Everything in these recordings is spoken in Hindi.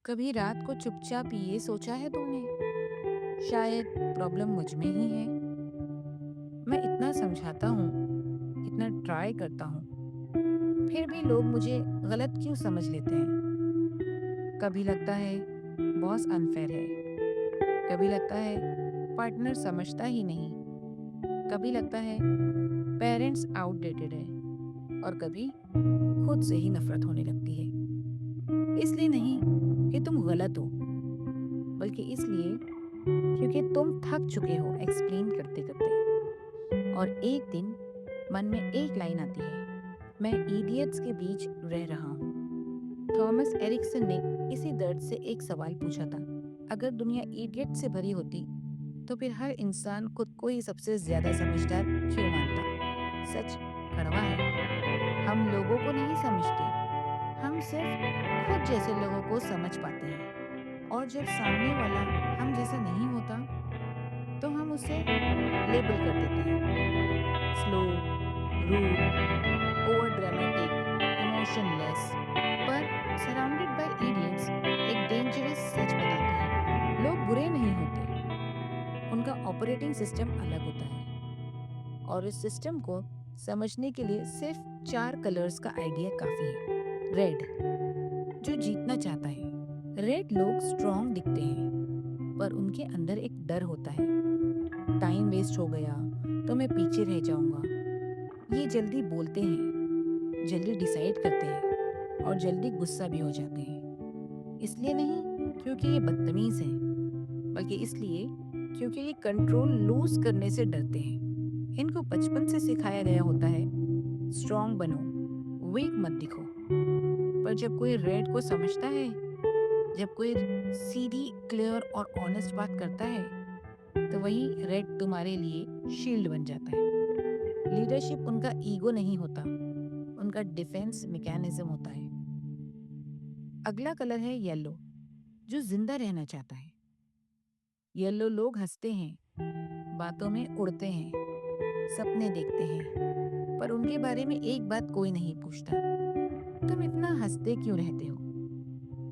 कभी रात को चुपचाप ये सोचा है तुमने, शायद प्रॉब्लम मुझ में ही है। मैं इतना समझाता हूँ, इतना ट्राई करता हूँ, फिर भी लोग मुझे गलत क्यों समझ लेते हैं। कभी लगता है बॉस अनफेयर है, कभी लगता है पार्टनर समझता ही नहीं, कभी लगता है पेरेंट्स आउटडेटेड है, और कभी खुद से ही नफरत होने लगती है। इसलिए नहीं कि तुम गलत हो, बल्कि इसलिए क्योंकि तुम थक चुके हो एक्सप्लेन करते करते। और एक दिन मन में एक लाइन आती है, मैं इडियट्स के बीच रह रहा हूँ। थॉमस एरिक्सन ने इसी दर्द से एक सवाल पूछा था, अगर दुनिया इडियट से भरी होती तो फिर हर इंसान खुद को ही सबसे ज्यादा समझदार क्यों मानता। सच कड़वा है, हम लोगों को नहीं समझते, हम सिर्फ खुद जैसे लोगों को समझ पाते हैं। और जब सामने वाला हम जैसा नहीं होता तो हम उसे लेबल कर देते हैं, slow, rude, over dramatic, emotionless. पर सराउंडेड बाय इडियट्स एक डेंजरस सच बताते हैं, लोग बुरे नहीं होते, उनका ऑपरेटिंग सिस्टम अलग होता है। और इस सिस्टम को समझने के लिए सिर्फ 4 कलर्स का आइडिया काफी है। रेड, जो जीतना चाहता है। रेड लोग स्ट्रॉन्ग दिखते हैं, पर उनके अंदर एक डर होता है, टाइम वेस्ट हो गया तो मैं पीछे रह जाऊंगा। ये जल्दी बोलते हैं, जल्दी डिसाइड करते हैं, और जल्दी गुस्सा भी हो जाते हैं। इसलिए नहीं क्योंकि ये बदतमीज हैं, बल्कि इसलिए क्योंकि ये कंट्रोल लूज करने से डरते हैं। इनको बचपन से सिखाया गया होता है, स्ट्रांग बनो, वीक मत दिखो। पर जब कोई रेड को समझता है, जब कोई सीधी, क्लियर और ऑनेस्ट बात करता है, तो वही रेड तुम्हारे लिए शील्ड बन जाता है। लीडरशिप उनका ईगो नहीं होता, उनका डिफेंस मैकेनिज्म होता है। अगला कलर है येलो, जो जिंदा रहना चाहता है। येलो लोग हंसते हैं, बातों में उड़ते हैं, सपने देखते हैं, पर उनके बारे में एक बात कोई नहीं पूछता, तुम इतना हंसते क्यों रहते हो।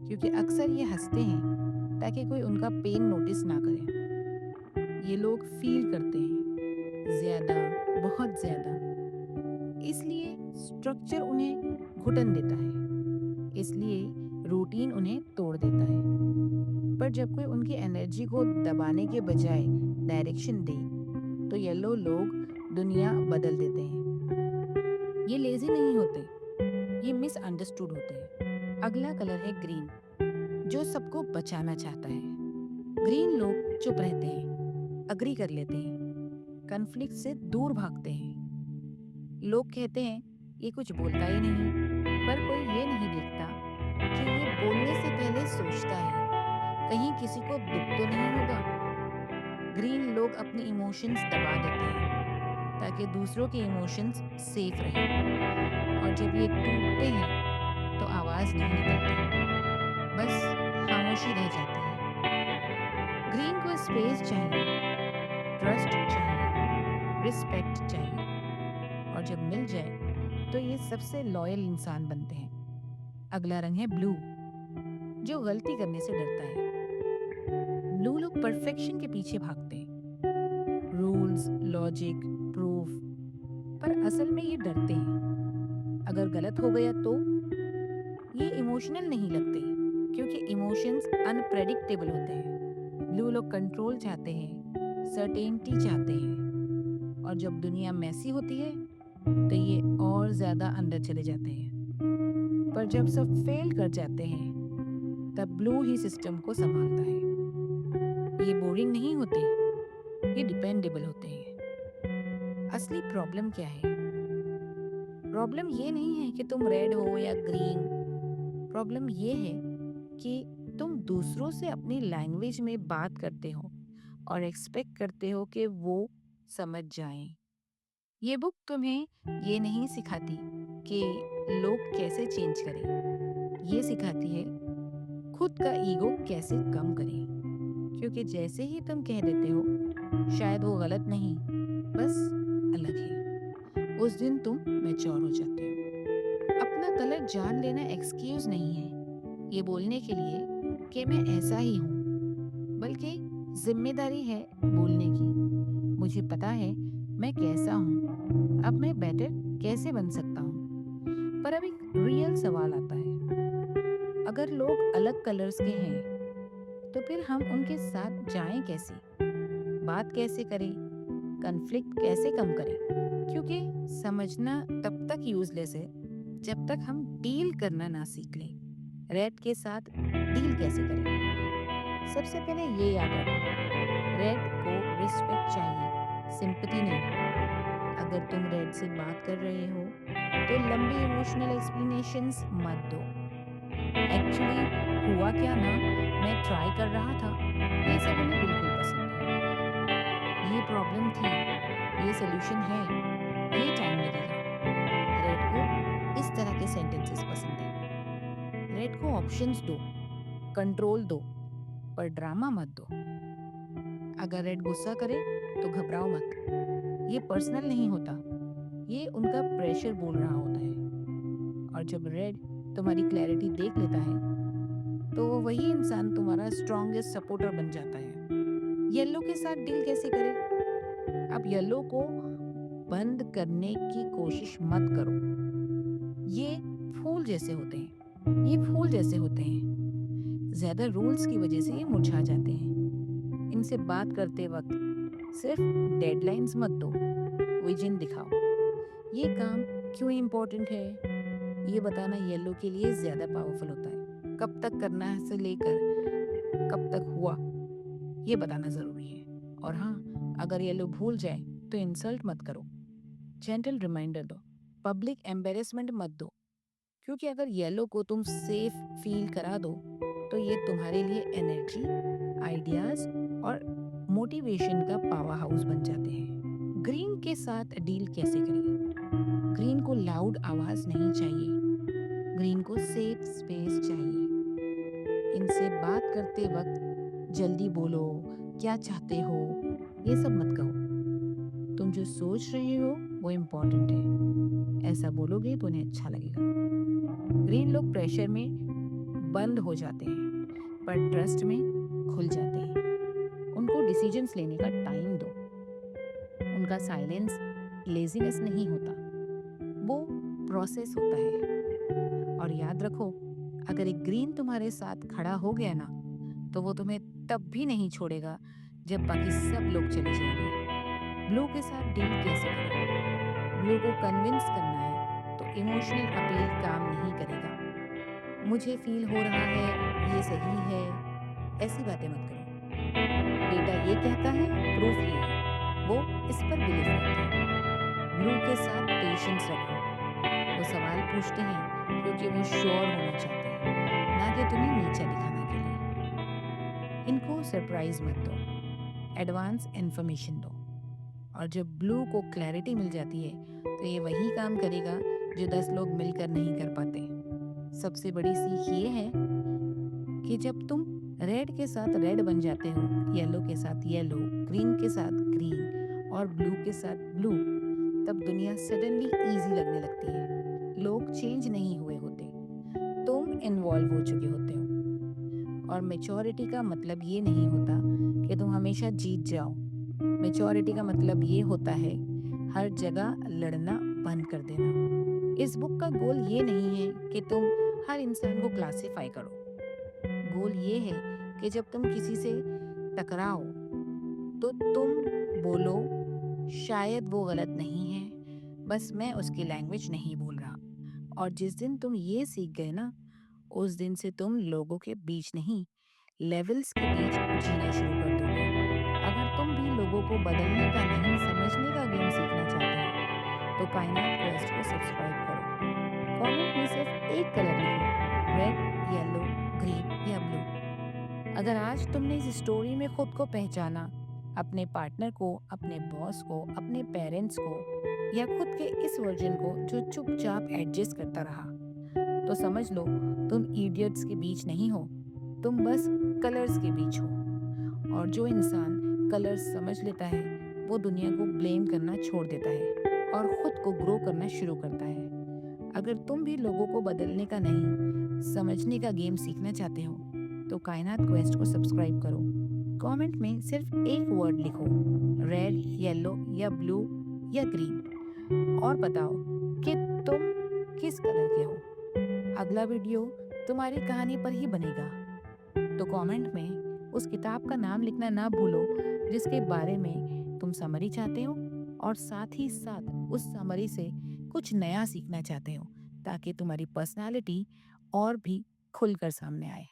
क्योंकि अक्सर ये हंसते हैं ताकि कोई उनका पेन नोटिस ना करे। ये लोग फील करते हैं, ज्यादा, बहुत ज्यादा। इसलिए स्ट्रक्चर उन्हें घुटन देता है, इसलिए रूटीन उन्हें तोड़ देता है। पर जब कोई उनकी एनर्जी को दबाने के बजाय डायरेक्शन दे, तो येलो लोग दुनिया बदल देते हैं। ये लेजी नहीं होते, ये मिसअंडरस्टूड होते हैं। अगला कलर है ग्रीन, जो सबको बचाना चाहता है। ग्रीन लोग चुप रहते हैं, अग्री कर लेते हैं, कन्फ्लिक्ट से दूर भागते हैं। लोग कहते हैं ये कुछ बोलता ही नहीं, पर कोई ये नहीं देखता कि ये बोलने से पहले सोचता है, कहीं किसी को दुख तो नहीं होगा। ग्रीन लोग अपने इमोशंस दबा देते हैं ताकि दूसरों के इमोशंस सेफ रहें। और जब ये टूटते हैं तो आवाज नहीं निकलती, बस खामोशी रह जाती है। ग्रीन को स्पेस चाहिए, ट्रस्ट चाहिए, रिस्पेक्ट चाहिए, और जब मिल जाए तो ये सबसे लॉयल इंसान बनते हैं। अगला रंग है ब्लू, जो गलती करने से डरता है। ब्लू लोग परफेक्शन के पीछे भागते हैं, रूल्स, लॉजिक, प्रूफ। पर असल में ये डरते हैं, अगर गलत हो गया तो। ये इमोशनल नहीं लगते, क्योंकि इमोशंस अनप्रेडिक्टेबल होते हैं। ब्लू लोग कंट्रोल चाहते हैं, सर्टेनिटी चाहते हैं, और जब दुनिया मैसी होती है तो ये और ज्यादा अंदर चले जाते हैं। पर जब सब फेल कर जाते हैं, तब ब्लू ही सिस्टम को संभालता है। ये बोरिंग नहीं होते, ये डिपेंडेबल होते हैं। असली प्रॉब्लम क्या है? प्रॉब्लम ये नहीं है कि तुम रेड हो या ग्रीन, प्रॉब्लम ये है कि तुम दूसरों से अपनी लैंग्वेज में बात करते हो और एक्सपेक्ट करते हो कि वो समझ जाएं। ये बुक तुम्हें ये नहीं सिखाती कि लोग कैसे चेंज करें, ये सिखाती है खुद का ईगो कैसे कम करें। क्योंकि जैसे ही तुम कह देते हो शायद वो गलत नहीं, बस अलग है, उस दिन तुम मैच्योर हो जाते हो। अपना कलर जान लेना एक्सक्यूज नहीं है, ये बोलने के लिए कि मैं ऐसा ही हूँ, बल्कि जिम्मेदारी है बोलने की। मुझे पता है मैं कैसा हूँ, अब मैं बेटर कैसे बन सकता हूँ। पर अब एक रियल सवाल आता है, अगर लोग अलग कलर्स के हैं, तो फिर हम उनके साथ जाएं कैसे? बात कैसे करें? कन्फ्लिक्ट कैसे कम करें? क्योंकि समझना तब तक यूजलेस है जब तक हम डील करना ना सीख लें। रेड के साथ डील कैसे करें? सबसे पहले ये याद रखो, रेड को रिस्पेक्ट चाहिए, सिंपैथी नहीं। अगर तुम रेड से बात कर रहे हो तो लंबी इमोशनल एक्सप्लेनेशंस मत दो। एक्चुअली हुआ क्या ना, मैं ट्राई कर रहा था, ये सब उन्हें बिल्कुल पसंद नहीं। ये प्रॉब्लम थी, ये सोल्यूशन है, ये टाइम लगेगा। रेड को इस तरह के सेंटेंसेस पसंद है। रेड को ऑप्शंस दो, कंट्रोल दो, पर ड्रामा मत दो। अगर रेड गुस्सा करे तो घबराओ मत, ये पर्सनल नहीं होता, ये उनका प्रेशर बोल रहा होता है। और जब रेड तुम्हारी क्लैरिटी देख लेता है तो वो वही इंसान तुम्हारा स्ट्रॉन्गेस्ट सपोर्टर बन जाता है। येलो के साथ डील कैसे करें? अब येलो को बंद करने की कोशिश मत करो। ये फूल जैसे होते हैं, ये फूल जैसे होते हैं। ज्यादा रूल्स की वजह से ये मुरझा जाते हैं। इनसे बात करते वक्त सिर्फ डेडलाइंस मत दो, विजन दिखाओ। ये काम क्यों इम्पोर्टेंट है, ये बताना येलो के लिए ज्यादा पावरफुल होता है। कब तक करना है से लेकर कब तक हुआ, ये बताना जरूरी है। और हाँ, अगर येलो भूल जाए तो इंसल्ट मत करो, जेंटल रिमाइंडर दो, पब्लिक एम्बेरसमेंट मत दो। क्योंकि अगर येलो को तुम सेफ फील करा दो तो ये तुम्हारे लिए एनर्जी, आइडियाज और मोटिवेशन का पावर हाउस बन जाते हैं। ग्रीन के साथ डील कैसे करें? ग्रीन को लाउड आवाज नहीं चाहिए, ग्रीन को सेफ स्पेस चाहिए। इनसे बात करते वक्त जल्दी बोलो, क्या चाहते हो, ये सब मत कहो। तुम जो सोच रहे हो वो इम्पोर्टेंट है, ऐसा बोलोगे तो उन्हें अच्छा लगेगा। ग्रीन लोग प्रेशर में बंद हो जाते हैं, पर ट्रस्ट में खुल जाते हैं। उनको डिसीजंस लेने का टाइम दो। उनका साइलेंस लेजीनेस नहीं होता, वो प्रोसेस होता है। और याद रखो, अगर एक ग्रीन तुम्हारे साथ खड़ा हो गया ना, तो वो तुम्हें तब भी नहीं छोड़ेगा जब बाकी सब लोग चले जाएंगे। ब्लू के साथ डील कैसे करें? ब्लू को कन्विंस करना है तो इमोशनल अपील काम नहीं करेगा। मुझे फील हो रहा है, ये सही है, ऐसी बातें मत करो। डेटा ये कहता है, प्रूफ ये है, वो इस पर बिलीव करते हैं। ब्लू के साथ पेशेंस रखो। वो सवाल पूछते हैं क्योंकि वो श्योर होना चाहते हैं, ना कि तुम्हें नीचा दिखाने के लिए। इनको सरप्राइज मत दो, एडवांस इंफॉर्मेशन दो। और जब ब्लू को क्लैरिटी मिल जाती है तो ये वही काम करेगा जो 10 लोग मिलकर नहीं कर पाते। सबसे बड़ी सीख ये है कि जब तुम रेड के साथ रेड बन जाते हो, येलो के साथ येलो, ग्रीन के साथ ग्रीन और ब्लू के साथ ब्लू, तब दुनिया सडनली इजी लगने लगती है। लोग चेंज नहीं हुए होते, तुम इन्वॉल्व हो चुके होते हो। और मैच्योरिटी का मतलब ये नहीं होता कि तुम हमेशा जीत जाओ। मैच्योरिटी का मतलब ये होता है हर जगह लड़ना बंद कर देना। इस बुक का गोल ये नहीं है कि तुम हर इंसान को क्लासिफाई करो। गोल ये है कि जब तुम किसी से टकराओ तो तुम बोलो, शायद वो गलत नहीं है, बस मैं उसकी लैंग्वेज नहीं बोल रहा। और जिस दिन तुम ये सीख गए ना, उस दिन से तुम लोगों के बीच नहीं, लेवल्स के बीच जीना शुरू कर दोगे। अगर तुम भी लोगों को बदलने का नहीं, समझने का गेम सीखना चाहते हो तो कायनात क्वेस्ट को सब्सक्राइब करो। कमेंट में सिर्फ एक कलर लिखो, रेड, येलो, ग्रीन या ब्लू। अगर आज तुमने इस स्टोरी में खुद को पहचाना, अपने पार्टनर को, अपने बॉस को, अपने पेरेंट्स को या खुद के इस वर्जन को जो चुपचाप एडजस्ट करता रहा, तो समझ लो तुम इडियट्स के बीच नहीं हो, तुम बस कलर्स के बीच हो। और जो इंसान कलर्स समझ लेता है वो दुनिया को ब्लेम करना छोड़ देता है और खुद को ग्रो करना शुरू करता है। अगर तुम भी लोगों को बदलने का नहीं, समझने का गेम सीखना चाहते हो तो कायनात क्वेस्ट को सब्सक्राइब करो। कमेंट में सिर्फ एक वर्ड लिखो, रेड, येलो या ब्लू या ग्रीन, और बताओ कि तुम किस कलर के हो। अगला वीडियो तुम्हारी कहानी पर ही बनेगा। तो कमेंट में उस किताब का नाम लिखना ना भूलो जिसके बारे में तुम समरी चाहते हो, और साथ ही साथ उस समरी से कुछ नया सीखना चाहते हो, ताकि तुम्हारी पर्सनालिटी और भी खुलकर सामने आए।